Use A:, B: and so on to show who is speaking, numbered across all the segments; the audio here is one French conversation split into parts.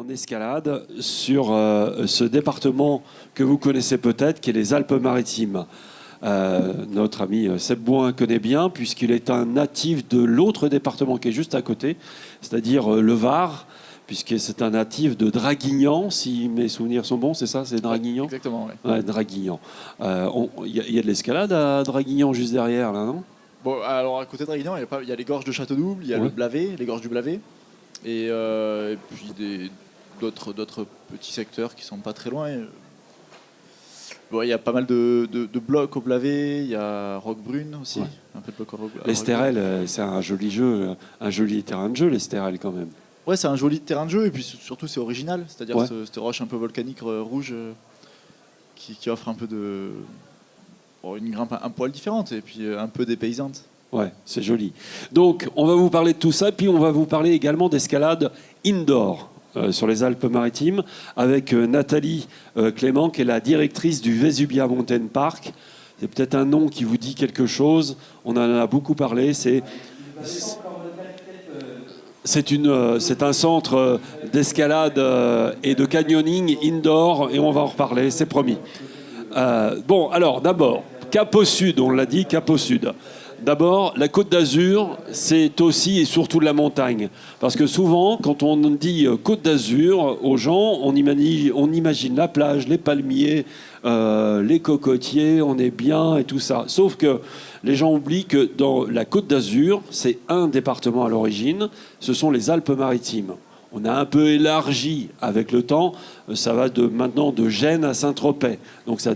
A: en escalade sur ce département que vous connaissez peut-être, qui est les Alpes-Maritimes. Notre ami Seb Bouin connaît bien, puisqu'il est un natif de l'autre département qui est juste à côté, c'est-à-dire le Var, puisque c'est un natif de Draguignan, si mes souvenirs sont bons, c'est ça, c'est Draguignan?
B: Exactement, oui.
A: Ouais, Draguignan. Il y a de l'escalade à Draguignan juste derrière, là, non?
B: Bon, alors à côté de Draguignan, il y a les gorges de Château-Double, il y a le Blavet, les gorges du Blavet, et puis d'autres petits secteurs qui sont pas très loin. Bon, il y a pas mal de blocs au Blavet, il y a Roquebrune aussi, un peu de blocs au Roquebrune.
A: L'Estérel, c'est un joli jeu, un joli terrain de jeu, l'Estérel quand même.
B: Ouais, c'est un joli terrain de jeu, et puis surtout c'est original, c'est-à-dire cette roche un peu volcanique rouge qui offre un peu une grimpe un poil différente, et puis un peu dépaysante.
A: Ouais, c'est joli. Donc, on va vous parler de tout ça, puis on va vous parler également d'escalade indoor sur les Alpes-Maritimes, avec Nathalie Clément, qui est la directrice du Vesubia Mountain Park. C'est peut-être un nom qui vous dit quelque chose. On en a beaucoup parlé. C'est un centre d'escalade et de canyoning indoor, et on va en reparler, c'est promis. Bon, alors, d'abord, Cap au Sud, on l'a dit, Cap au Sud. D'abord, la Côte d'Azur, c'est aussi et surtout de la montagne. Parce que souvent, quand on dit Côte d'Azur, aux gens, on imagine la plage, les palmiers, les cocotiers, on est bien et tout ça. Sauf que les gens oublient que dans la Côte d'Azur, c'est un département à l'origine, ce sont les Alpes-Maritimes. On a un peu élargi avec le temps, ça va maintenant de Gênes à Saint-Tropez. Donc ça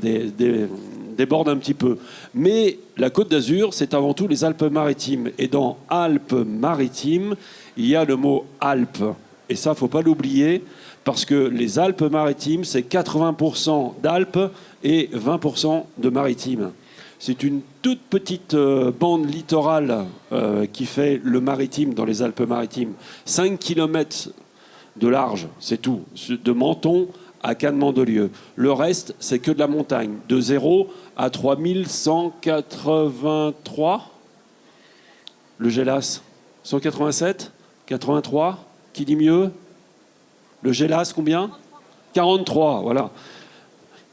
A: déborde un petit peu. Mais la Côte d'Azur, c'est avant tout les Alpes-Maritimes. Et dans Alpes-Maritimes, il y a le mot Alpes. Et ça, il ne faut pas l'oublier, parce que les Alpes-Maritimes, c'est 80% d'Alpes et 20% de maritimes. C'est une toute petite bande littorale qui fait le maritime dans les Alpes-Maritimes. 5 km de large, c'est tout, de Menton à Cannes-Mandelieu. Le reste, c'est que de la montagne, de 0 à 3183. Le Gélas, 187, 83, qui dit mieux? Le Gélas, combien? 43, voilà.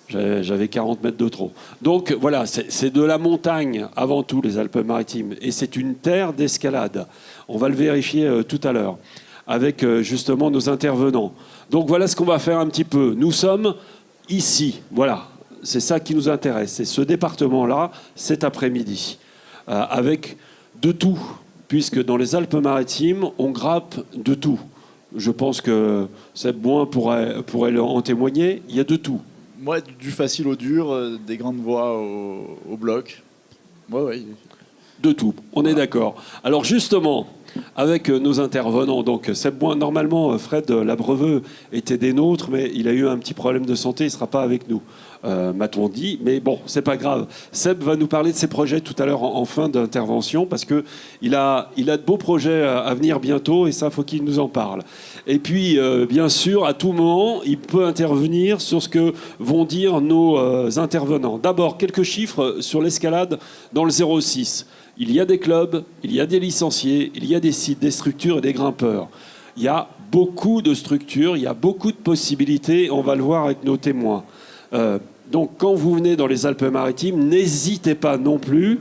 A: J'avais 40 mètres de trop. Donc voilà, c'est de la montagne avant tout, les Alpes-Maritimes. Et c'est une terre d'escalade. On va le vérifier tout à l'heure avec justement nos intervenants. Donc voilà ce qu'on va faire un petit peu. Nous sommes ici, voilà. C'est ça qui nous intéresse. C'est ce département-là, cet après-midi. Avec de tout, puisque dans les Alpes-Maritimes, on grappe de tout. Je pense que Seb Bouin pourrait en témoigner. Il y a de tout.
B: Moi, du facile au dur, des grandes voies au bloc. Ouais.
A: De tout, on est d'accord. Alors justement, avec nos intervenants, donc Seb Bouin, normalement Fred Labreveux était des nôtres, mais il a eu un petit problème de santé, il ne sera pas avec nous, m'a-t-on dit. Mais bon, c'est pas grave. Seb va nous parler de ses projets tout à l'heure en fin d'intervention, parce qu'il a de beaux projets à venir bientôt, et ça, faut qu'il nous en parle. Et puis, bien sûr, à tout moment, il peut intervenir sur ce que vont dire nos intervenants. D'abord, quelques chiffres sur l'escalade dans le 06. Il y a des clubs, il y a des licenciés, il y a des sites, des structures et des grimpeurs. Il y a beaucoup de structures, il y a beaucoup de possibilités, on va le voir avec nos témoins. Donc quand vous venez dans les Alpes-Maritimes, n'hésitez pas non plus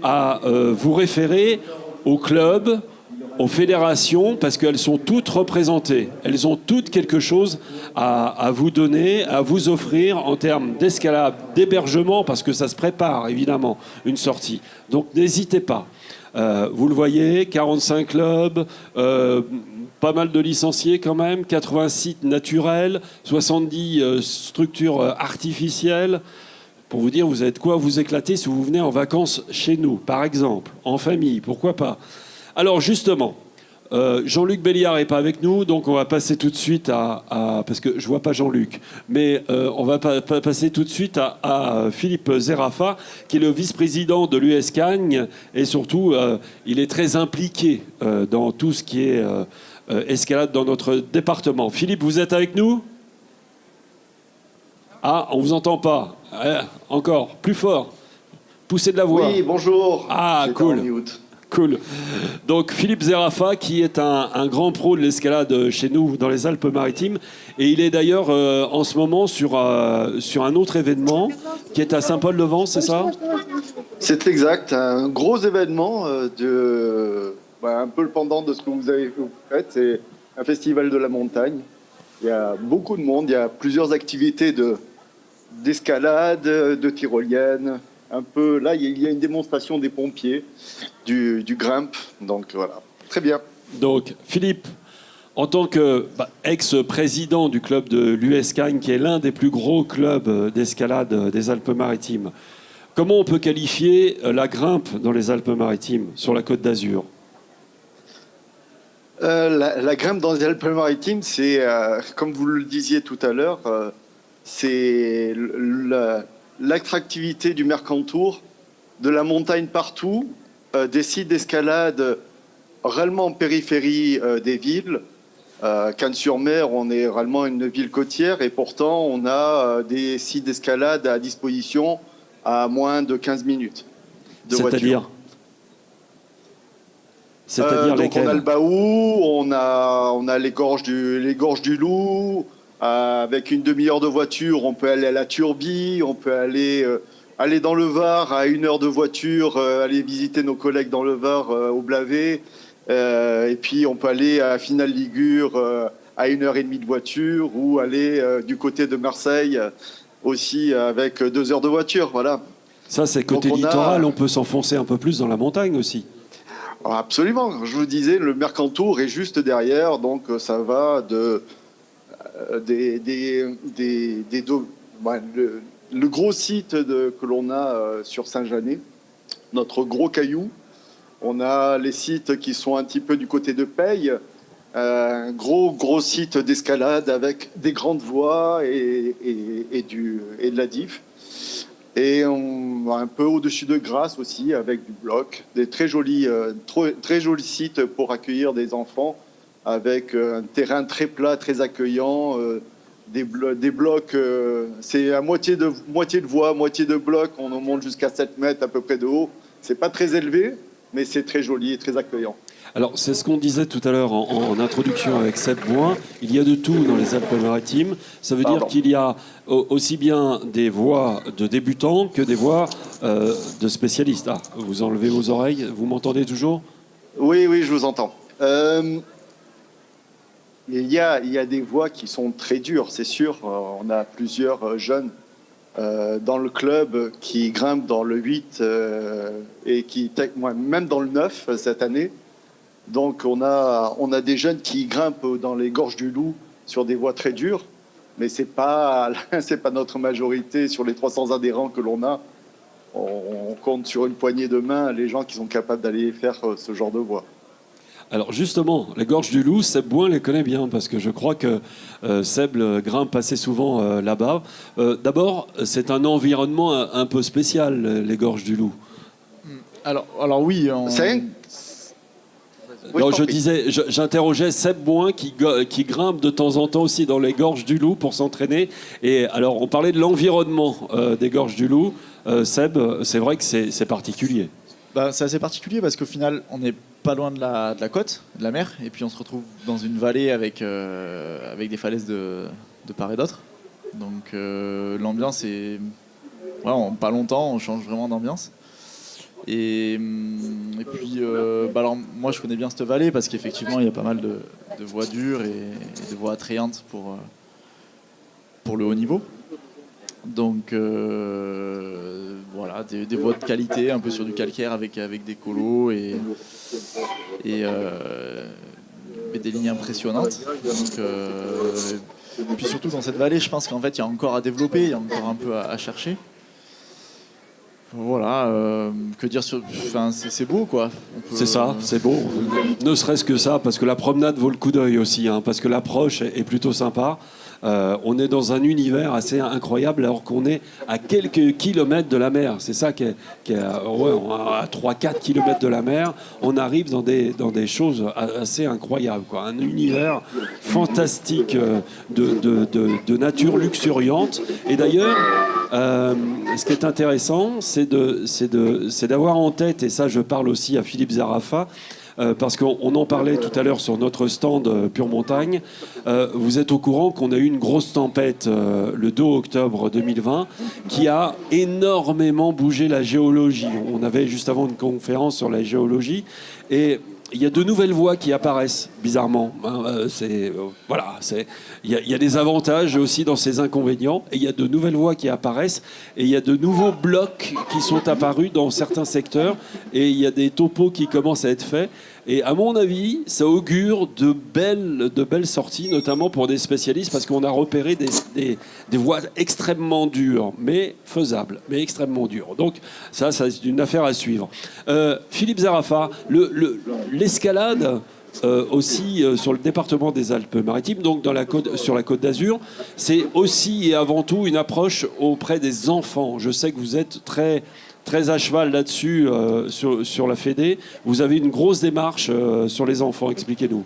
A: à vous référer aux clubs, aux fédérations, parce qu'elles sont toutes représentées. Elles ont toutes quelque chose à vous donner, à vous offrir en termes d'escalade, d'hébergement, parce que ça se prépare, évidemment, une sortie. Donc n'hésitez pas. Vous le voyez, 45 clubs, pas mal de licenciés quand même, 80 sites naturels, 70 structures artificielles. Pour vous dire, vous avez de quoi vous éclater si vous venez en vacances chez nous, par exemple, en famille, pourquoi pas. Alors justement, Jean-Luc Béliard n'est pas avec nous, donc on va passer tout de suite parce que je ne vois pas Jean-Luc, mais on va passer tout de suite à Philippe Zerafa, qui est le vice-président de l'US Cagnes, et surtout, il est très impliqué dans tout ce qui est escalade dans notre département. Philippe, vous êtes avec nous? Ah, on ne vous entend pas. Encore, plus fort. Poussez de la voix.
C: Oui, bonjour.
A: Ah, cool. Cool. Donc Philippe Zerafa, qui est un grand pro de l'escalade chez nous dans les Alpes-Maritimes, et il est d'ailleurs en ce moment sur un autre événement qui est à Saint-Paul-de-Vence, c'est ça?
C: C'est exact, un gros événement un peu le pendant de ce que vous avez fait, c'est un festival de la montagne. Il y a beaucoup de monde, il y a plusieurs activités d'escalade, de tyrolienne. Un peu, là, il y a une démonstration des pompiers, du grimpe, donc voilà, très bien.
A: Donc Philippe, en tant que ex-président du club de l'USCAgne, qui est l'un des plus gros clubs d'escalade des Alpes-Maritimes, comment on peut qualifier la grimpe dans les Alpes-Maritimes, sur la Côte d'Azur?
C: La grimpe dans les Alpes-Maritimes, c'est, comme vous le disiez tout à l'heure, c'est l'attractivité du Mercantour, de la montagne partout, des sites d'escalade réellement en périphérie des villes. Cannes-sur-Mer, on est réellement une ville côtière et pourtant on a des sites d'escalade à disposition à moins de 15 minutes de voiture.
A: C'est-à-dire
C: donc
A: lesquels?
C: on a le Baou, on a les gorges du Loup. Avec une demi-heure de voiture, on peut aller à la Turbie, on peut aller dans le Var à 1 heure de voiture, aller visiter nos collègues dans le Var au Blavet. Et puis on peut aller à Finale Ligure à 1 heure et demie de voiture ou aller du côté de Marseille aussi avec 2 heures de voiture. Voilà.
A: Ça, c'est côté littoral, on peut s'enfoncer un peu plus dans la montagne aussi.
C: Absolument. Je vous disais, le Mercantour est juste derrière, donc ça va le gros site que l'on a sur Saint-Janet, notre gros caillou. On a les sites qui sont un petit peu du côté de Peille, un gros site d'escalade avec des grandes voies et de la diff. Et on va un peu au-dessus de Grasse aussi, avec du bloc, des très jolis sites pour accueillir des enfants, avec un terrain très plat, très accueillant, des blocs, c'est à moitié de voie, moitié de bloc, on en monte jusqu'à 7 mètres à peu près de haut. C'est pas très élevé, mais c'est très joli et très accueillant.
A: Alors, c'est ce qu'on disait tout à l'heure en introduction avec Seb Boin. Il y a de tout dans les Alpes-Maritimes. Ça veut dire qu'il y a aussi bien des voies de débutants que des voies de spécialistes. Ah, vous enlevez vos oreilles, vous m'entendez toujours?
C: Oui, je vous entends. Il y a des voies qui sont très dures, c'est sûr. On a plusieurs jeunes dans le club qui grimpent dans le 8 et même dans le 9 cette année. Donc on a des jeunes qui grimpent dans les gorges du Loup sur des voies très dures, mais c'est pas notre majorité sur les 300 adhérents que l'on a. On compte sur une poignée de main les gens qui sont capables d'aller faire ce genre de voie.
A: Alors justement, les gorges du Loup, Seb Boin les connaît bien parce que je crois que Seb grimpe assez souvent là-bas. D'abord, c'est un environnement un peu spécial, les gorges du Loup.
B: Alors oui,
A: Non, j'interrogeais Seb Boin qui grimpe de temps en temps aussi dans les gorges du Loup pour s'entraîner. Et alors, on parlait de l'environnement des gorges du Loup. Seb, c'est vrai que c'est particulier.
B: C'est assez particulier parce qu'au final, on n'est pas loin de la côte, de la mer, et puis on se retrouve dans une vallée avec des falaises de part et d'autre. Donc l'ambiance est... en pas longtemps, on change vraiment d'ambiance. Et puis, alors moi je connais bien cette vallée parce qu'effectivement il y a pas mal de voies dures et de voies attrayantes pour le haut niveau. Donc voilà, des voies de qualité, un peu sur du calcaire avec des colos et des lignes impressionnantes. Donc, et puis surtout dans cette vallée, je pense qu'en fait il y a encore à développer, il y a encore un peu à chercher. Voilà, que dire sur... Enfin, c'est beau, quoi.
A: C'est ça, c'est beau. Ne serait-ce que ça, parce que la promenade vaut le coup d'œil aussi, parce que l'approche est plutôt sympa. On est dans un univers assez incroyable alors qu'on est à quelques kilomètres de la mer. C'est ça qui est à 3-4 kilomètres de la mer. On arrive dans des choses assez incroyables, quoi. Un univers fantastique de nature luxuriante. Et d'ailleurs, Ce qui est intéressant, c'est d'avoir en tête, et ça je parle aussi à Philippe Zarafa, parce qu'on en parlait tout à l'heure sur notre stand Pure Montagne. Vous êtes au courant qu'on a eu une grosse tempête le 2 octobre 2020 qui a énormément bougé la géologie. On avait juste avant une conférence sur la géologie et il y a de nouvelles voies qui apparaissent, bizarrement. Il y a des avantages aussi dans ces inconvénients. Et il y a de nouvelles voies qui apparaissent. Et il y a de nouveaux blocs qui sont apparus dans certains secteurs. Et il y a des topos qui commencent à être faits. Et à mon avis, ça augure de belles sorties, notamment pour des spécialistes, parce qu'on a repéré des voies extrêmement dures, mais faisables, mais extrêmement dures. Donc ça c'est une affaire à suivre. Philippe Zarafa, l'escalade aussi sur le département des Alpes-Maritimes, donc sur la Côte d'Azur, c'est aussi et avant tout une approche auprès des enfants. Je sais que vous êtes très à cheval là-dessus sur la Fédé. Vous avez une grosse démarche sur les enfants. Expliquez-nous.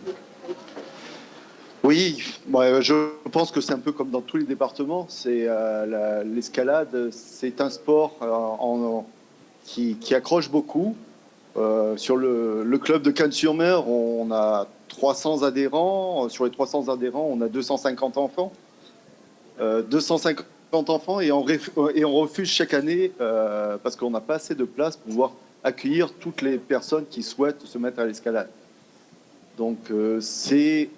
C: Oui, je pense que c'est un peu comme dans tous les départements. L'escalade, c'est un sport qui accroche beaucoup. Sur le club de Cannes-sur-Mer, on a 300 adhérents. Sur les 300 adhérents, on a 250 enfants. 250 enfants et on refuse chaque année parce qu'on n'a pas assez de place pour pouvoir accueillir toutes les personnes qui souhaitent se mettre à l'escalade. Donc on fait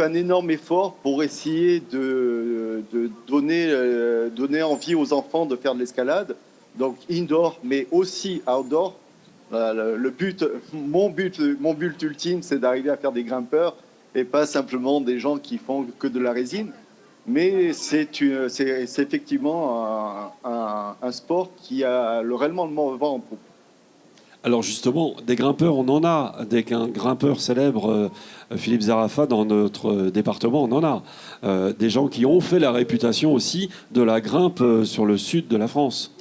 C: un énorme effort pour essayer de donner envie aux enfants de faire de l'escalade. Donc indoor, mais aussi outdoor. Mon but ultime, c'est d'arriver à faire des grimpeurs et pas simplement des gens qui font que de la résine. Mais c'est effectivement un sport qui a réellement le vent en poupe.
A: Alors justement, des grimpeurs, on en a. Un grimpeur célèbre, Philippe Zarafa, dans notre département, on en a. Des gens qui ont fait la réputation aussi de la grimpe sur le sud de la France.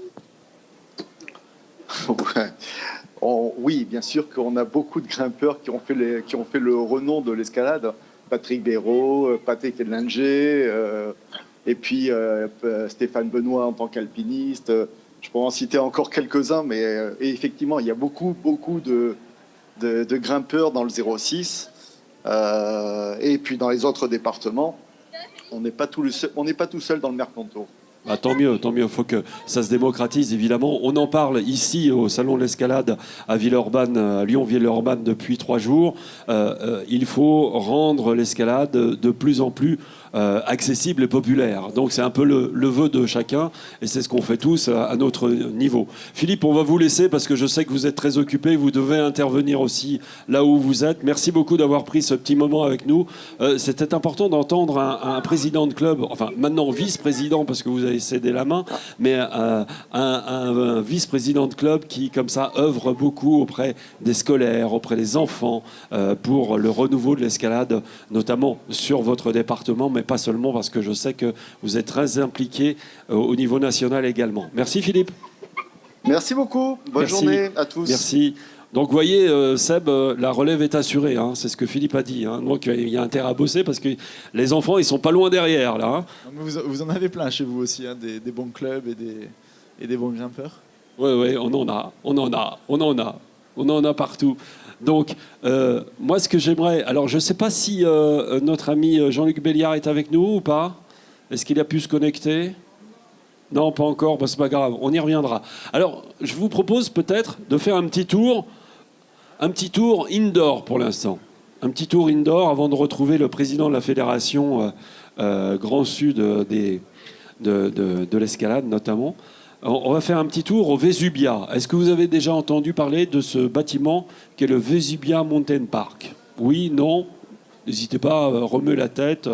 C: Oui, bien sûr qu'on a beaucoup de grimpeurs qui ont fait le renom de l'escalade. Patrick Béraud, Patrick Edlinger, et puis Stéphane Benoît en tant qu'alpiniste. Je pourrais en citer encore quelques-uns, mais et effectivement, il y a beaucoup de grimpeurs dans le 06. Et puis dans les autres départements, on n'est pas tout seul dans le Mercantour.
A: Bah, tant mieux, il faut que ça se démocratise évidemment. On en parle ici au Salon de l'Escalade à Villeurbanne, à Lyon-Villeurbanne depuis 3 jours. Il faut rendre l'escalade de plus en plus accessible et populaire. Donc c'est un peu le vœu de chacun et c'est ce qu'on fait tous à notre niveau. Philippe, on va vous laisser parce que je sais que vous êtes très occupé, vous devez intervenir aussi là où vous êtes. Merci beaucoup d'avoir pris ce petit moment avec nous. C'était important d'entendre un président de club, enfin maintenant vice-président parce que vous avez cédé la main, mais un vice-président de club qui comme ça œuvre beaucoup auprès des scolaires, auprès des enfants pour le renouveau de l'escalade, notamment sur votre département, mais pas seulement, parce que je sais que vous êtes très impliqué au niveau national également. Merci Philippe.
C: Merci beaucoup. Bonne journée à tous.
A: Merci. Donc vous voyez, Seb, la relève est assurée, hein, c'est ce que Philippe a dit. Hein. Donc il y a intérêt à bosser parce que les enfants, ils sont pas loin derrière là. Hein.
B: Vous en avez plein chez vous aussi, hein, des bons clubs et des bons grimpeurs.
A: Oui, on en a partout. Donc, moi, ce que j'aimerais... Alors, je ne sais pas si notre ami Jean-Luc Béliard est avec nous ou pas. Est-ce qu'il a pu se connecter ? Non, pas encore. Bah, c'est pas grave, on y reviendra. Alors, je vous propose peut-être de faire un petit tour indoor pour l'instant. Un petit tour indoor avant de retrouver le président de la Fédération Grand Sud de l'escalade, notamment. On va faire un petit tour au Vesubia. Est-ce que vous avez déjà entendu parler de ce bâtiment qui est le Vesubia Mountain Park ? Oui, non ? N'hésitez pas à remuer la tête,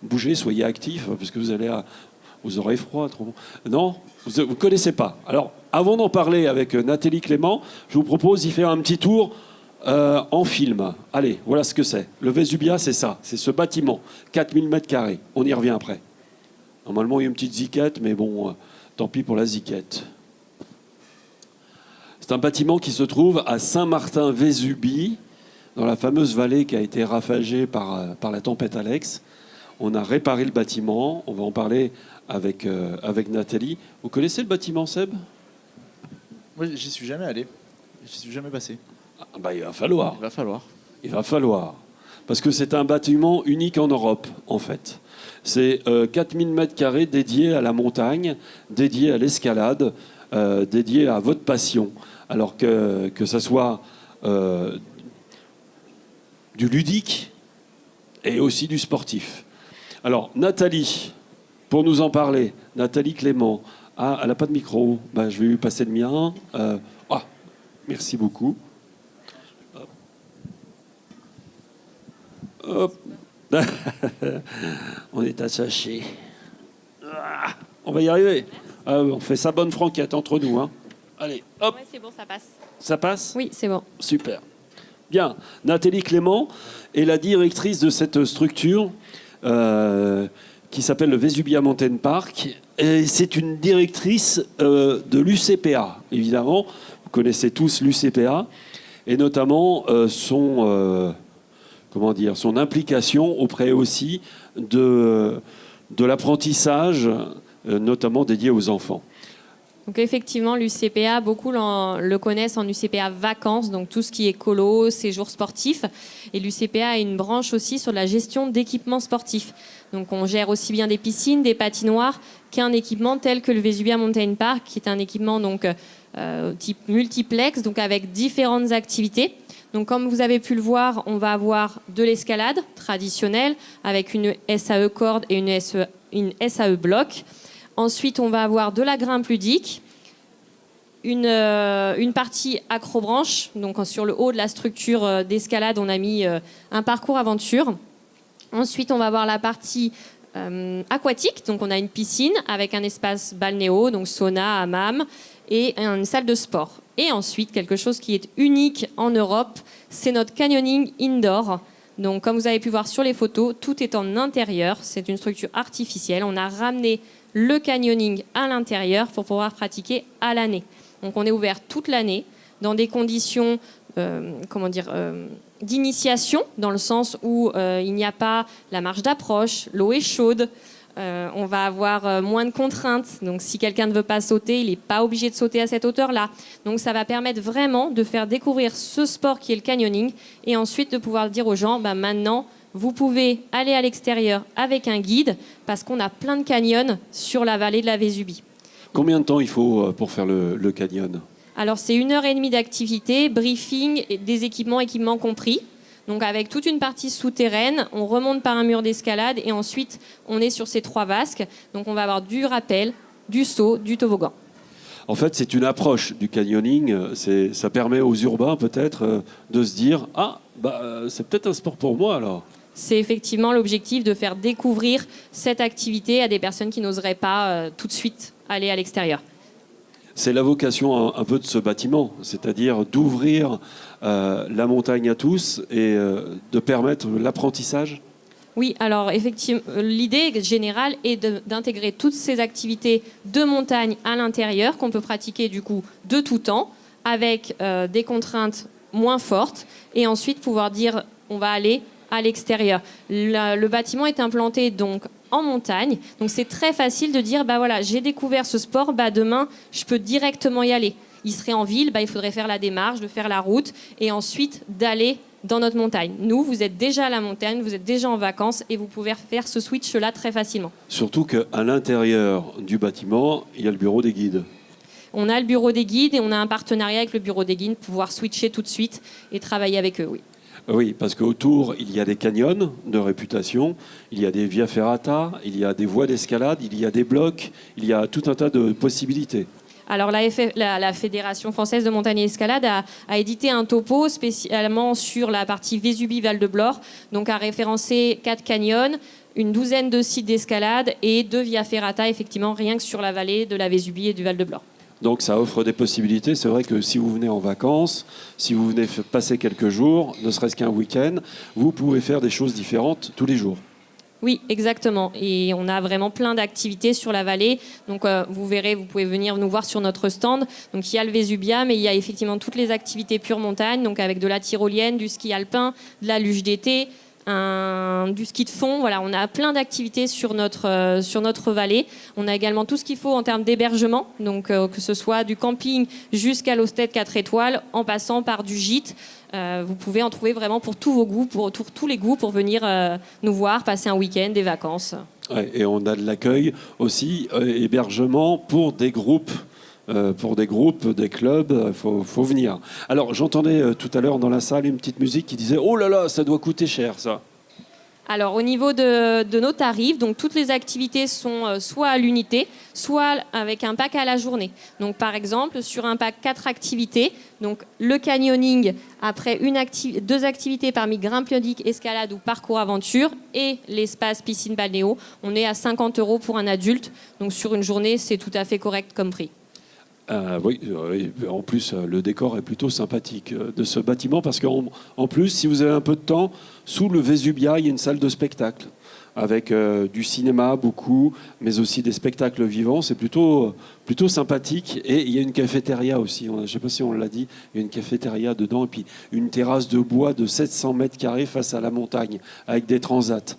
A: bougez, soyez actifs, parce que vous aurez froid. Non ? Vous ne connaissez pas. Alors, avant d'en parler avec Nathalie Clément, je vous propose d'y faire un petit tour en film. Allez, voilà ce que c'est. Le Vesubia, c'est ça. C'est ce bâtiment, 4000 m². On y revient après. Normalement, il y a une petite ziquette, mais bon... tant pis pour la ziquette. C'est un bâtiment qui se trouve à Saint-Martin-Vésubie, dans la fameuse vallée qui a été ravagée par la tempête Alex. on a réparé le bâtiment. On va en parler avec Nathalie. Vous connaissez le bâtiment, Seb?
B: Moi, j'y suis jamais allé. J'y suis jamais passé.
A: Ah, bah, il va falloir.
B: Il va falloir.
A: Il va falloir. Parce que c'est un bâtiment unique en Europe, en fait. C'est 4000 mètres carrés dédiés à la montagne, dédiés à l'escalade, dédiés à votre passion. Alors que ça soit du ludique et aussi du sportif. Alors, Nathalie, pour nous en parler, Nathalie Clément. Ah, elle n'a pas de micro. Ben, je vais lui passer le mien. Merci beaucoup. Hop. On est attaché. On va y arriver. On fait ça bonne franquette entre nous. Hein. Allez, hop.
D: Ouais, c'est bon, ça passe.
A: Ça passe?
D: Oui, c'est bon.
A: Super. Bien. Nathalie Clément est la directrice de cette structure qui s'appelle le Vesubia Mountain Park. Et c'est une directrice de l'UCPA, évidemment. Vous connaissez tous l'UCPA. Et notamment son implication auprès aussi de l'apprentissage, notamment dédié aux enfants.
D: Donc effectivement, l'UCPA, beaucoup le connaissent en UCPA vacances, donc tout ce qui est colo, séjour sportif. Et l'UCPA a une branche aussi sur la gestion d'équipements sportifs. Donc on gère aussi bien des piscines, des patinoires, qu'un équipement tel que le Vesubia Mountain Park, qui est un équipement donc, type multiplex, donc avec différentes activités. Donc, comme vous avez pu le voir, on va avoir de l'escalade traditionnelle avec une SAE corde et une SAE bloc. Ensuite, on va avoir de la grimpe ludique, une partie acrobranche. Donc, sur le haut de la structure d'escalade, on a mis un parcours aventure. Ensuite, on va avoir la partie aquatique. Donc, on a une piscine avec un espace balnéo, donc sauna, hammam, et une salle de sport. Et ensuite, quelque chose qui est unique en Europe, c'est notre canyoning indoor. Donc, comme vous avez pu voir sur les photos, tout est en intérieur. C'est une structure artificielle. On a ramené le canyoning à l'intérieur pour pouvoir pratiquer à l'année. Donc, on est ouvert toute l'année dans des conditions d'initiation, dans le sens où il n'y a pas la marge d'approche, l'eau est chaude. On va avoir moins de contraintes. Donc, si quelqu'un ne veut pas sauter, il n'est pas obligé de sauter à cette hauteur-là. Donc, ça va permettre vraiment de faire découvrir ce sport qui est le canyoning et ensuite de pouvoir dire aux gens, maintenant, vous pouvez aller à l'extérieur avec un guide parce qu'on a plein de canyons sur la vallée de la Vésubie.
A: Combien de temps il faut pour faire le canyon?
D: Alors, c'est 1h30 d'activité, briefing, et des équipements compris. Donc avec toute une partie souterraine, on remonte par un mur d'escalade et ensuite on est sur ces 3 vasques. Donc on va avoir du rappel, du saut, du toboggan.
A: En fait, c'est une approche du canyoning. Ça permet aux urbains peut-être de se dire c'est peut-être un sport pour moi alors.
D: C'est effectivement l'objectif de faire découvrir cette activité à des personnes qui n'oseraient pas tout de suite aller à l'extérieur.
A: C'est la vocation un peu de ce bâtiment, c'est-à-dire d'ouvrir la montagne à tous et de permettre l'apprentissage.
D: Oui, alors effectivement, l'idée générale est d'intégrer toutes ces activités de montagne à l'intérieur qu'on peut pratiquer du coup de tout temps avec des contraintes moins fortes et ensuite pouvoir dire on va aller à l'extérieur. Le bâtiment est implanté donc en montagne, donc c'est très facile de dire voilà, j'ai découvert ce sport, demain je peux directement y aller. Il serait en ville, il faudrait faire la démarche, de faire la route et ensuite d'aller dans notre montagne. Nous, vous êtes déjà à la montagne, vous êtes déjà en vacances et vous pouvez faire ce switch-là très facilement.
A: Surtout qu'à l'intérieur du bâtiment, il y a le bureau des guides.
D: On a le bureau des guides et on a un partenariat avec le bureau des guides pour pouvoir switcher tout de suite et travailler avec eux, oui.
A: Oui, parce qu'autour, il y a des canyons de réputation, il y a des via ferrata, il y a des voies d'escalade, il y a des blocs, il y a tout un tas de possibilités.
D: Alors la Fédération française de montagne et escalade a édité un topo spécialement sur la partie Vésubie-Val de Blore, donc a référencé 4 canyons, une douzaine de sites d'escalade et 2 via ferrata, effectivement, rien que sur la vallée de la Vésubie et du Val de Blore.
A: Donc ça offre des possibilités. C'est vrai que si vous venez en vacances, si vous venez passer quelques jours, ne serait-ce qu'un week-end, vous pouvez faire des choses différentes tous les jours.
D: Oui, exactement. Et on a vraiment plein d'activités sur la vallée. Donc vous verrez, vous pouvez venir nous voir sur notre stand. Donc il y a le Vésubia, mais il y a effectivement toutes les activités pure montagne, donc avec de la tyrolienne, du ski alpin, de la luge d'été, du ski de fond. Voilà, on a plein d'activités sur notre vallée. On a également tout ce qu'il faut en termes d'hébergement, donc que ce soit du camping jusqu'à l'hostel 4 étoiles, en passant par du gîte. Vous pouvez en trouver vraiment pour tous vos goûts, pour tous les goûts, pour venir nous voir, passer un week-end, des vacances.
A: Ouais, et on a de l'accueil aussi, hébergement pour des groupes. Des clubs, il faut venir. Alors, j'entendais tout à l'heure dans la salle une petite musique qui disait « Oh là là, ça doit coûter cher, ça !»
D: Alors, au niveau de nos tarifs, donc toutes les activités sont soit à l'unité, soit avec un pack à la journée. Donc, par exemple, sur un pack 4 activités, donc le canyoning, après 2 activités parmi grimpe ionique, escalade ou parcours aventure, et l'espace piscine balnéo, on est à 50 € pour un adulte. Donc, sur une journée, c'est tout à fait correct comme prix.
A: Oui, en plus, le décor est plutôt sympathique de ce bâtiment parce qu'en plus, si vous avez un peu de temps, sous le Vésubia, il y a une salle de spectacle avec du cinéma beaucoup, mais aussi des spectacles vivants. C'est plutôt sympathique. Et il y a une cafétéria aussi. Je ne sais pas si on l'a dit, il y a une cafétéria dedans et puis une terrasse de bois de 700 mètres carrés face à la montagne avec des transats.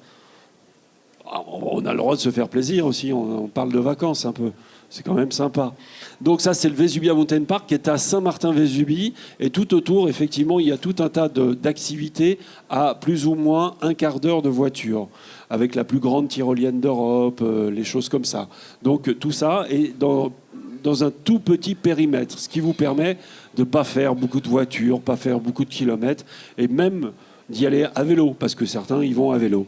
A: On a le droit de se faire plaisir aussi. On parle de vacances un peu. C'est quand même sympa. Donc ça, c'est le Vésubia Mountain Park qui est à Saint-Martin-Vésubie. Et tout autour, effectivement, il y a tout un tas d'activités à plus ou moins un quart d'heure de voiture, avec la plus grande tyrolienne d'Europe, les choses comme ça. Donc tout ça est dans un tout petit périmètre, ce qui vous permet de ne pas faire beaucoup de voitures, pas faire beaucoup de kilomètres, et même d'y aller à vélo, parce que certains y vont à vélo.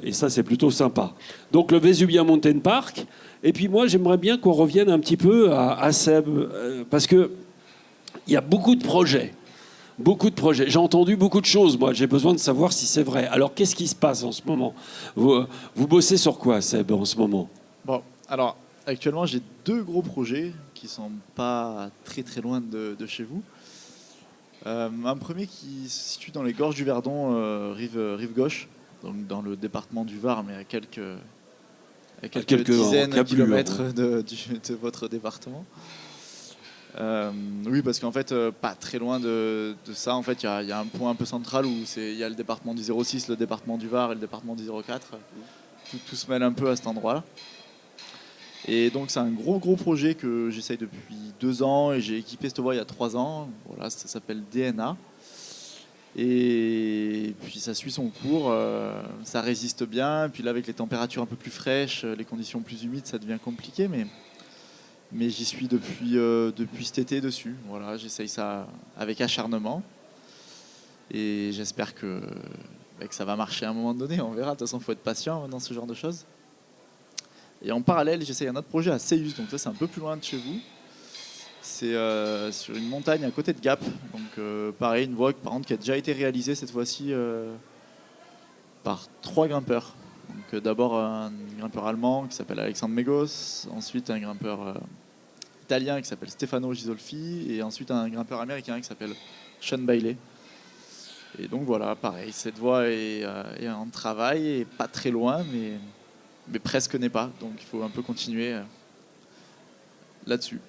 A: Et ça, c'est plutôt sympa. Donc le Vésubia Mountain Park. Et puis moi, j'aimerais bien qu'on revienne un petit peu à Seb, parce qu'il y a beaucoup de projets. Beaucoup de projets. J'ai entendu beaucoup de choses, moi. J'ai besoin de savoir si c'est vrai. Alors, qu'est-ce qui se passe en ce moment ? Vous bossez sur quoi, Seb, en ce moment ?
B: Bon, alors, actuellement, j'ai 2 gros projets qui sont pas très très loin de chez vous. Un premier qui se situe dans les gorges du Verdon, rive gauche, donc dans le département du Var, mais à quelques dizaines de kilomètres de votre département. Oui, parce qu'en fait, pas très loin de ça, en fait, il y a un point un peu central où il y a le département du 06, le département du Var et le département du 04. Tout se mêle un peu à cet endroit-là. Et donc, c'est un gros projet que j'essaye depuis 2 ans et j'ai équipé cette voie il y a 3 ans. Voilà, ça s'appelle DNA. Et puis ça suit son cours, ça résiste bien. Puis là, avec les températures un peu plus fraîches, les conditions plus humides, ça devient compliqué. Mais j'y suis depuis cet été dessus. Voilà, j'essaye ça avec acharnement. Et j'espère que ça va marcher à un moment donné. On verra. De toute façon, il faut être patient dans ce genre de choses. Et en parallèle, j'essaye un autre projet à Seus. Donc ça, c'est un peu plus loin de chez vous. C'est sur une montagne à côté de Gap. Donc pareil, une voie par contre, qui a déjà été réalisée cette fois-ci par 3 grimpeurs. Donc d'abord un grimpeur allemand qui s'appelle Alexandre Megos, ensuite un grimpeur italien qui s'appelle Stefano Gisolfi, et ensuite un grimpeur américain qui s'appelle Sean Bailey. Et donc voilà, pareil, cette voie est en travail et pas très loin, mais presque n'est pas. Donc il faut un peu continuer là-dessus.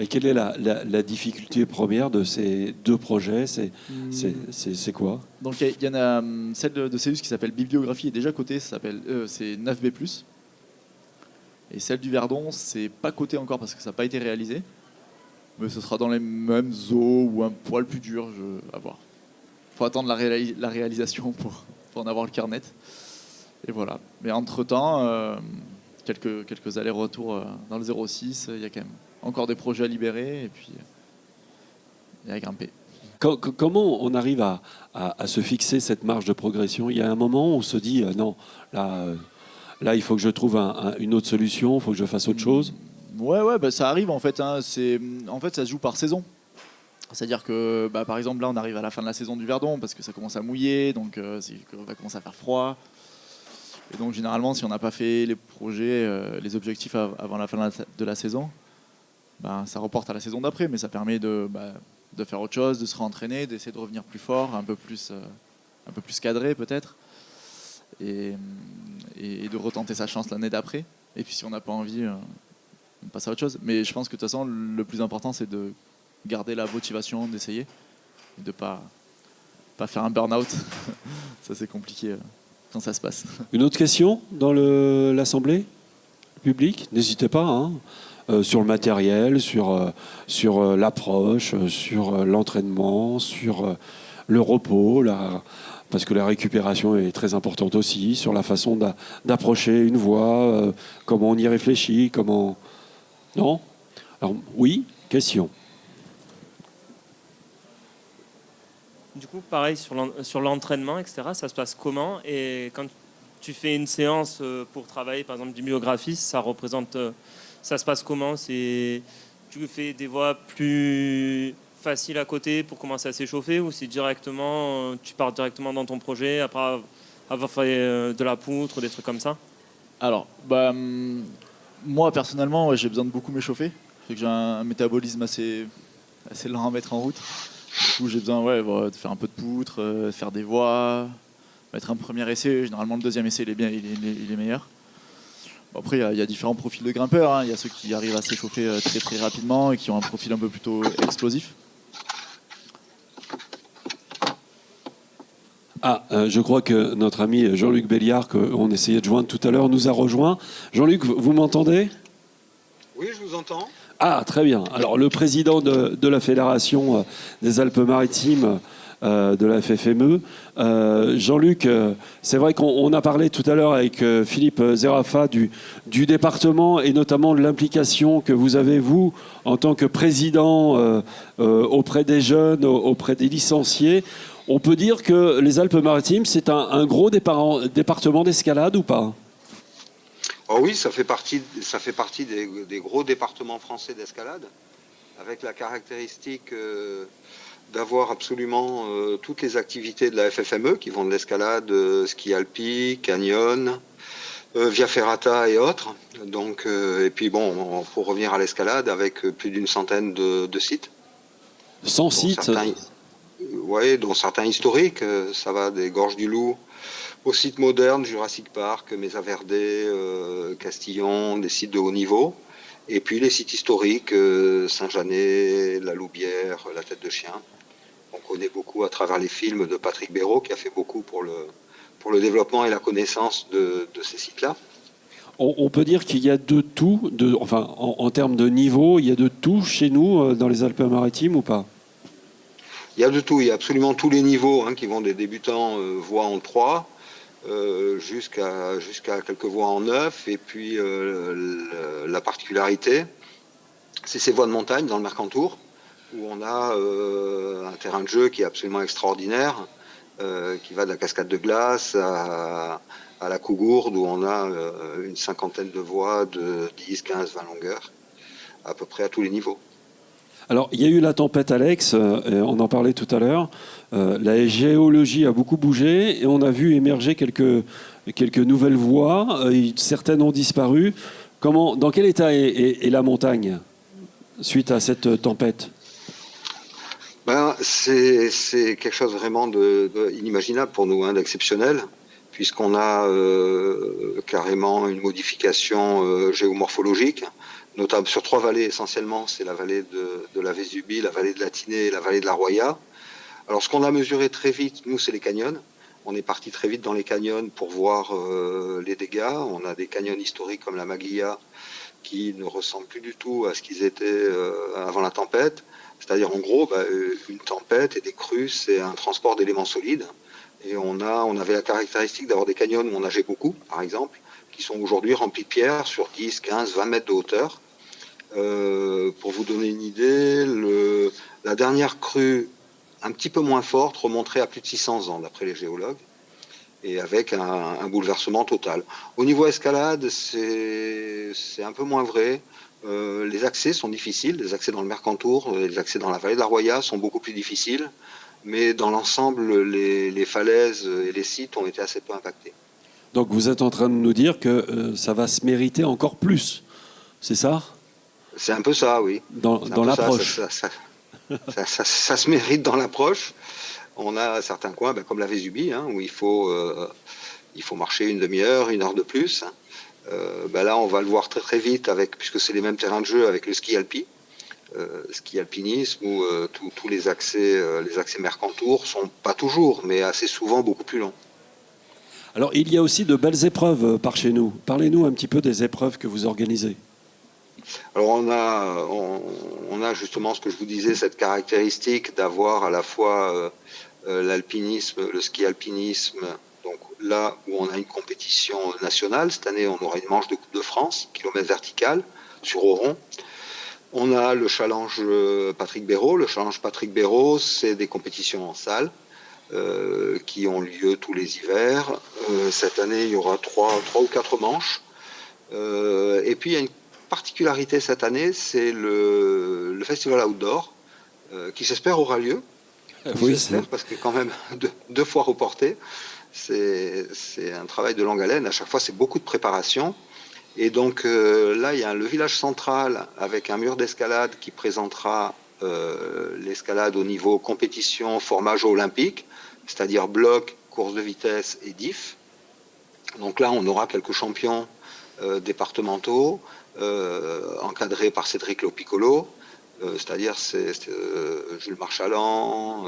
A: Et quelle est la difficulté première de ces 2 projets ? C'est quoi ?
B: Donc il y en a celle de Seus qui s'appelle Bibliographie est déjà cotée, c'est 9B+. Et celle du Verdon, c'est pas coté encore parce que ça n'a pas été réalisé. Mais ce sera dans les mêmes eaux ou un poil plus dur, à voir. Il faut attendre la réalisation pour en avoir le cœur net. Et voilà. Mais entre-temps, quelques allers-retours dans le 06, il y a quand même encore des projets à libérer et puis il y a à grimper.
A: Comment on arrive à se fixer cette marge de progression ? Il y a un moment où on se dit non, là il faut que je trouve une autre solution, il faut que je fasse autre chose.
B: Ouais, ça arrive en fait. En fait, ça se joue par saison. C'est-à-dire que par exemple là on arrive à la fin de la saison du Verdon parce que ça commence à mouiller, donc on va commencer à faire froid. Et donc généralement si on n'a pas fait les projets, les objectifs avant la fin de la saison, ça reporte à la saison d'après, mais ça permet de faire autre chose, de se réentraîner, d'essayer de revenir plus fort, un peu plus cadré peut-être, et de retenter sa chance l'année d'après. Et puis si on n'a pas envie, on passe à autre chose. Mais je pense que de toute façon, le plus important, c'est de garder la motivation, d'essayer, et de pas faire un burn-out. Ça, c'est compliqué quand ça se passe.
A: Une autre question dans l'Assemblée publique? N'hésitez pas, hein. Sur le matériel, sur l'approche, sur l'entraînement, sur le repos, parce que la récupération est très importante aussi, sur la façon d'approcher une voix, comment on y réfléchit, comment... Non? Alors, oui, question.
E: Du coup, pareil, sur l'entraînement, etc., ça se passe comment? Et quand tu fais une séance pour travailler, par exemple, du biographiste, ça se passe comment? Tu fais des voix plus faciles à côté pour commencer à s'échauffer, ou c'est directement, tu pars directement dans ton projet après avoir fait de la poutre, des trucs comme ça?
B: Alors, moi, personnellement, ouais, j'ai besoin de beaucoup m'échauffer. J'ai un métabolisme assez lent à mettre en route. Du coup, j'ai besoin de faire un peu de poutre, de faire des voix, mettre un premier essai. Généralement, le deuxième essai, il est meilleur. Bon, après, il y a différents profils de grimpeurs, hein. Il y a ceux qui arrivent à s'échauffer très très rapidement et qui ont un profil un peu plutôt explosif.
A: Je crois que notre ami Jean-Luc Béliard, qu'on essayait de joindre tout à l'heure, nous a rejoint. Jean-Luc, vous m'entendez?
F: Oui, je vous entends.
A: Ah, très bien. Alors, le président de la Fédération des Alpes-Maritimes de la FFME, Jean-Luc, c'est vrai qu'on a parlé tout à l'heure avec Philippe Zerafa du département et notamment de l'implication que vous avez, vous, en tant que président auprès des jeunes, auprès des licenciés. On peut dire que les Alpes-Maritimes, c'est un gros département d'escalade ou pas?
F: Oh oui, ça fait partie des gros départements français d'escalade, avec la caractéristique d'avoir absolument toutes les activités de la FFME qui vont de l'escalade, ski alpi, canyon, via ferrata et autres. Donc, et puis bon, pour revenir à l'escalade, avec plus d'une centaine de sites.
A: 100 sites?
F: Oui, dont certains historiques. Ça va des Gorges du Loup aux sites modernes, Jurassic Park, Mesa-Verde, Castillon, des sites de haut niveau. Et puis les sites historiques, Saint-Janet, La Loubière, La Tête de Chien. On connaît beaucoup à travers les films de Patrick Béraud, qui a fait beaucoup pour le développement et la connaissance de ces sites-là.
A: On peut dire qu'il y a de tout, en termes de niveau, il y a de tout chez nous dans les Alpes-Maritimes ou pas?
F: Il y a de tout, il y a absolument tous les niveaux, hein, qui vont des débutants voix en 3 jusqu'à quelques voix en 9. Et puis la particularité, c'est ces voies de montagne dans le Mercantour, où on a un terrain de jeu qui est absolument extraordinaire, qui va de la cascade de glace à la Cougourde, où on a une cinquantaine de voies de 10, 15, 20 longueurs, à peu près à tous les niveaux.
A: Alors, il y a eu la tempête Alex, on en parlait tout à l'heure. La géologie a beaucoup bougé et on a vu émerger quelques nouvelles voies. Certaines ont disparu. Dans quel état est la montagne suite à cette tempête?
F: C'est quelque chose vraiment inimaginable pour nous, hein, d'exceptionnel, puisqu'on a carrément une modification géomorphologique, notamment sur 3 vallées essentiellement. C'est la vallée de la Vésubie, la vallée de la Tinée et la vallée de la Roya. Alors ce qu'on a mesuré très vite, nous, c'est les canyons. On est parti très vite dans les canyons pour voir les dégâts. On a des canyons historiques comme la Maguilla qui ne ressemblent plus du tout à ce qu'ils étaient avant la tempête. C'est-à-dire en gros, une tempête et des crues, c'est un transport d'éléments solides. Et on avait la caractéristique d'avoir des canyons où on nageait beaucoup, par exemple, qui sont aujourd'hui remplis de pierres sur 10, 15, 20 mètres de hauteur. Pour vous donner une idée, la dernière crue, un petit peu moins forte, remonterait à plus de 600 ans, d'après les géologues, et avec un bouleversement total. Au niveau escalade, c'est un peu moins vrai. Les accès sont difficiles, les accès dans le Mercantour, les accès dans la vallée de la Roya sont beaucoup plus difficiles, mais dans l'ensemble, les falaises et les sites ont été assez peu impactés.
A: Donc vous êtes en train de nous dire que ça va se mériter encore plus, c'est ça?
F: C'est un peu ça, oui.
A: Dans l'approche.
F: Ça se mérite dans l'approche. On a certains coins, comme la Vésubie, hein, où il faut marcher une demi-heure, 1 heure de plus. Là, on va le voir très très vite, puisque c'est les mêmes terrains de jeu avec le ski alpi, ski alpinisme, où tous les accès Mercantour sont pas toujours, mais assez souvent beaucoup plus longs.
A: Alors, il y a aussi de belles épreuves par chez nous. Parlez-nous un petit peu des épreuves que vous organisez.
F: Alors on a justement ce que je vous disais, cette caractéristique d'avoir à la fois l'alpinisme, le ski alpinisme. Donc là où on a une compétition nationale, cette année on aura une manche de Coupe de France, kilomètre vertical, sur Oron. On a le challenge Patrick Béraud. Le challenge Patrick Béraud, c'est des compétitions en salle qui ont lieu tous les hivers. Cette année, il y aura 3 ou 4 manches. Et puis il y a une particularité cette année, c'est le festival outdoor qui j'espère aura lieu.
A: Oui,
F: J'espère, parce que quand même 2 fois reporté. C'est un travail de longue haleine. À chaque fois, c'est beaucoup de préparation. Et donc là, il y a le village central avec un mur d'escalade qui présentera l'escalade au niveau compétition, format jeux olympique, c'est-à-dire bloc, course de vitesse et diff. Donc là, on aura quelques champions départementaux encadrés par Cédric Lopiccolo, c'est-à-dire Jules Marchalan,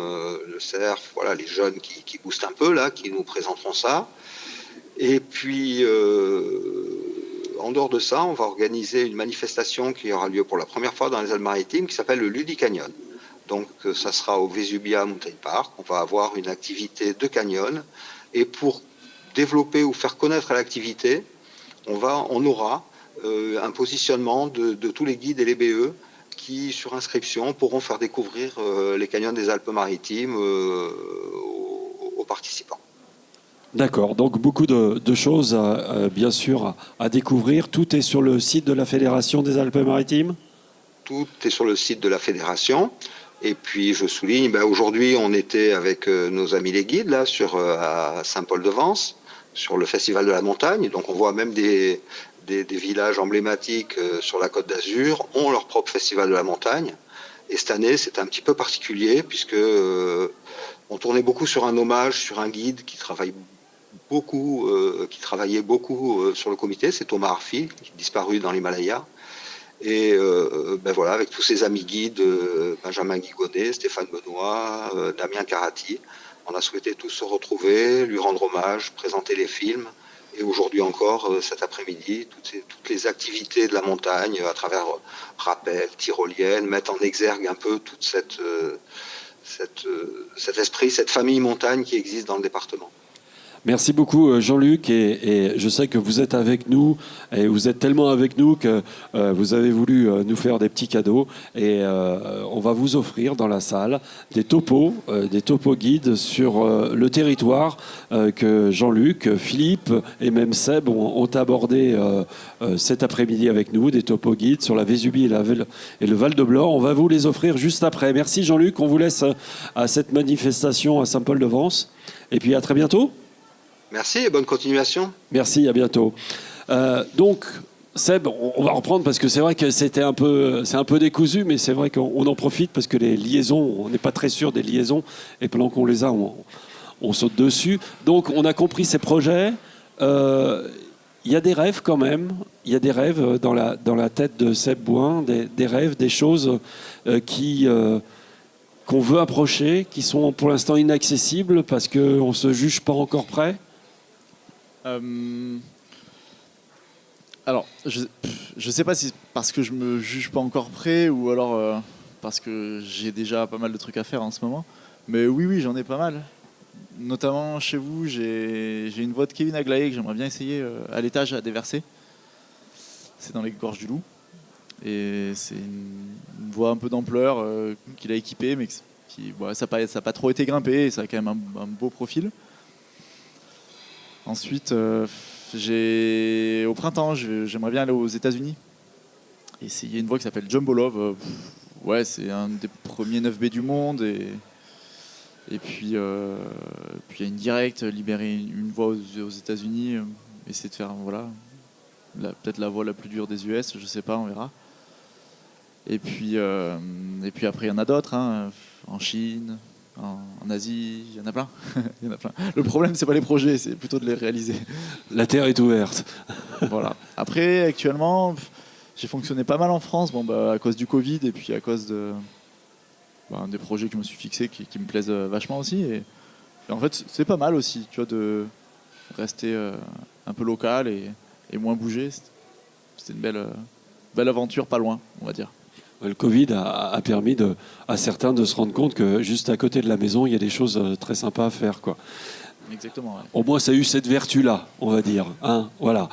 F: le Cerf, voilà, les jeunes qui boostent un peu là, qui nous présenteront ça. Et puis en dehors de ça, on va organiser une manifestation qui aura lieu pour la première fois dans les Alpes-Maritimes qui s'appelle le Ludicanyon. Donc ça sera au Vesubia Mountain Park. On va avoir une activité de canyon. Et pour développer ou faire connaître l'activité, on aura un positionnement de tous les guides et les BE qui, sur inscription, pourront faire découvrir les canyons des Alpes-Maritimes aux participants.
A: D'accord, donc beaucoup de choses, bien sûr, à découvrir. Tout est sur le site de la Fédération des Alpes-Maritimes ?
F: Tout est sur le site de la Fédération. Et puis, je souligne, aujourd'hui, on était avec nos amis les guides, là, à Saint-Paul-de-Vence, sur le Festival de la Montagne. Donc, on voit même des villages emblématiques sur la Côte d'Azur ont leur propre Festival de la Montagne. Et cette année, c'est un petit peu particulier, puisque on tournait beaucoup sur un hommage, sur un guide qui travaillait beaucoup sur le comité. C'est Thomas Arfi, qui est disparu dans l'Himalaya. Et voilà, avec tous ses amis guides, Benjamin Guigonnet, Stéphane Benoît, Damien Carati, on a souhaité tous se retrouver, lui rendre hommage, présenter les films. Et aujourd'hui encore, cet après-midi, toutes les activités de la montagne, à travers rappel, tyrolienne, mettent en exergue un peu toute cet esprit, cette famille montagne qui existe dans le département.
A: Merci beaucoup Jean-Luc, et je sais que vous êtes avec nous, et vous êtes tellement avec nous que vous avez voulu nous faire des petits cadeaux, et on va vous offrir dans la salle des topos guides sur le territoire que Jean-Luc, Philippe et même Seb ont abordé cet après-midi avec nous, des topos guides sur la Vésubie et le Val-de-Blore. On va vous les offrir juste après. Merci Jean-Luc, on vous laisse à cette manifestation à Saint-Paul-de-Vence, et puis à très bientôt.
F: Merci et bonne continuation.
A: Merci, à bientôt. Donc, Seb, on va reprendre parce que c'est vrai que c'est un peu décousu, mais c'est vrai qu'on en profite parce que les liaisons, on n'est pas très sûr des liaisons, et pendant qu'on les a, on saute dessus. Donc, on a compris ces projets. Il y a des rêves quand même. Il y a des rêves dans la tête de Seb Bouin, des rêves, des choses qu'on veut approcher, qui sont pour l'instant inaccessibles parce qu'on ne se juge pas encore prêt.
B: Alors, je sais pas si c'est parce que je me juge pas encore prêt ou alors parce que j'ai déjà pas mal de trucs à faire en ce moment. Mais oui, j'en ai pas mal. Notamment chez vous, j'ai une voix de Kevin Aglaé que j'aimerais bien essayer à l'étage à déverser. C'est dans les gorges du Loup. Et c'est une voix un peu d'ampleur qu'il a équipée, mais ça n'a pas trop été grimpé et ça a quand même un beau profil. Ensuite, au printemps, j'aimerais bien aller aux États-Unis. Essayer une voix qui s'appelle Jumbo Love. C'est un des premiers 9B du monde. Et puis, il y a une directe, libérer une voix aux États-Unis. Essayer de faire, peut-être la voix la plus dure des US, je sais pas, on verra. Et puis après, il y en a d'autres, en Chine. En Asie, il y en a plein. Le problème, c'est pas les projets, c'est plutôt de les réaliser.
A: La terre est ouverte.
B: Voilà. Après, actuellement, j'ai fonctionné pas mal en France, à cause du Covid et puis à cause des projets que je me suis fixés qui me plaisent vachement aussi. Et en fait, c'est pas mal aussi, tu vois, rester un peu local et moins bouger. C'était une belle aventure pas loin, on va dire.
A: Le Covid a permis à certains de se rendre compte que juste à côté de la maison, il y a des choses très sympas à faire, quoi.
B: Exactement. Ouais.
A: Au moins, ça a eu cette vertu-là, on va dire. Hein, voilà.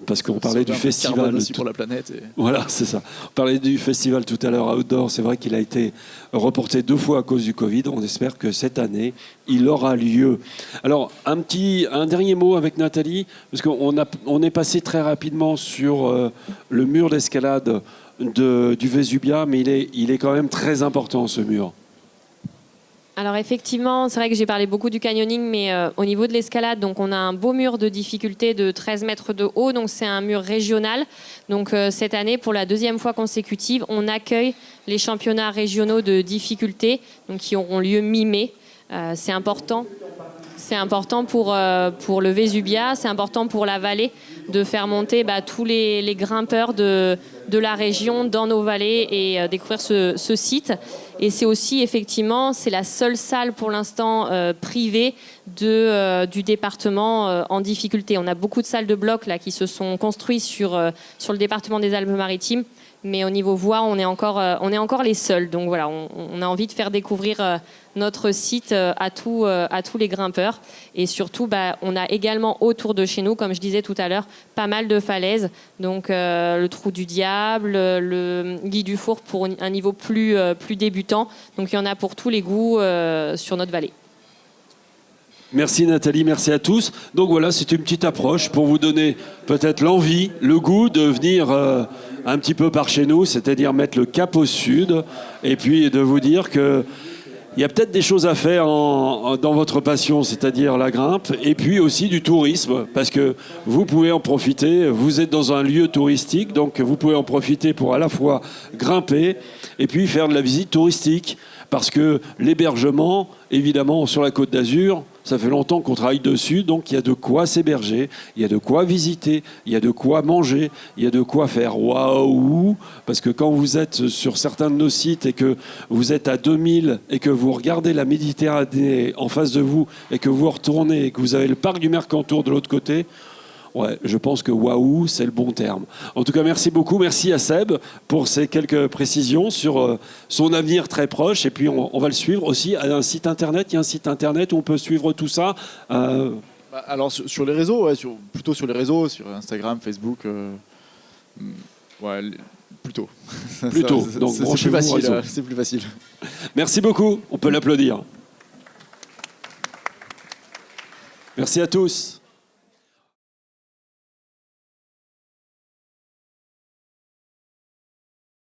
A: Parce qu'on parlait du festival.
B: Aussi pour la planète.
A: Voilà, c'est ça. On parlait du festival tout à l'heure Outdoor. C'est vrai qu'il a été reporté 2 fois à cause du Covid. On espère que cette année, il aura lieu. Alors, un dernier mot avec Nathalie, parce qu'on est passé très rapidement sur le mur d'escalade du Vésubia, mais il est quand même très important, ce mur.
D: Alors effectivement, c'est vrai que j'ai parlé beaucoup du canyoning, mais au niveau de l'escalade, donc on a un beau mur de difficulté de 13 mètres de haut, donc c'est un mur régional. Donc cette année, pour la 2e fois consécutive, on accueille les championnats régionaux de difficulté, donc qui auront lieu mi-mai. C'est important. C'est important pour le Vésubia, c'est important pour la vallée de faire monter tous les grimpeurs de la région dans nos vallées et découvrir ce site. Et c'est aussi, effectivement, c'est la seule salle pour l'instant privée du département en difficulté. On a beaucoup de salles de blocs là, qui se sont construites sur le département des Alpes-Maritimes. Mais au niveau voie, on est encore les seuls. Donc voilà, on a envie de faire découvrir notre site à tous les grimpeurs. Et surtout, on a également autour de chez nous, comme je disais tout à l'heure, pas mal de falaises. Donc le Trou du Diable, le Guy du Four pour un niveau plus débutant. Donc il y en a pour tous les goûts sur notre vallée.
A: Merci Nathalie, merci à tous. Donc voilà, c'est une petite approche pour vous donner peut-être l'envie, le goût de venir un petit peu par chez nous, c'est-à-dire mettre le cap au sud et puis de vous dire que il y a peut-être des choses à faire dans votre passion, c'est-à-dire la grimpe, et puis aussi du tourisme, parce que vous pouvez en profiter, vous êtes dans un lieu touristique, donc vous pouvez en profiter pour à la fois grimper et puis faire de la visite touristique, parce que l'hébergement, évidemment, sur la Côte d'Azur, ça fait longtemps qu'on travaille dessus, donc il y a de quoi s'héberger, il y a de quoi visiter, il y a de quoi manger, il y a de quoi faire waouh, parce que quand vous êtes sur certains de nos sites et que vous êtes à 2000 et que vous regardez la Méditerranée en face de vous et que vous retournez et que vous avez le parc du Mercantour de l'autre côté, ouais, je pense que waouh, c'est le bon terme. En tout cas, merci beaucoup. Merci à Seb pour ces quelques précisions sur son avenir très proche. Et puis, on va le suivre aussi à un site internet. Il y a un site internet où on peut suivre tout ça.
B: Alors, sur les réseaux, ouais, plutôt sur les réseaux, sur Instagram, Facebook. Ouais, plutôt.
A: Plutôt. Donc,
B: c'est plus facile. C'est plus facile.
A: Merci beaucoup. On peut l'applaudir. Merci à tous.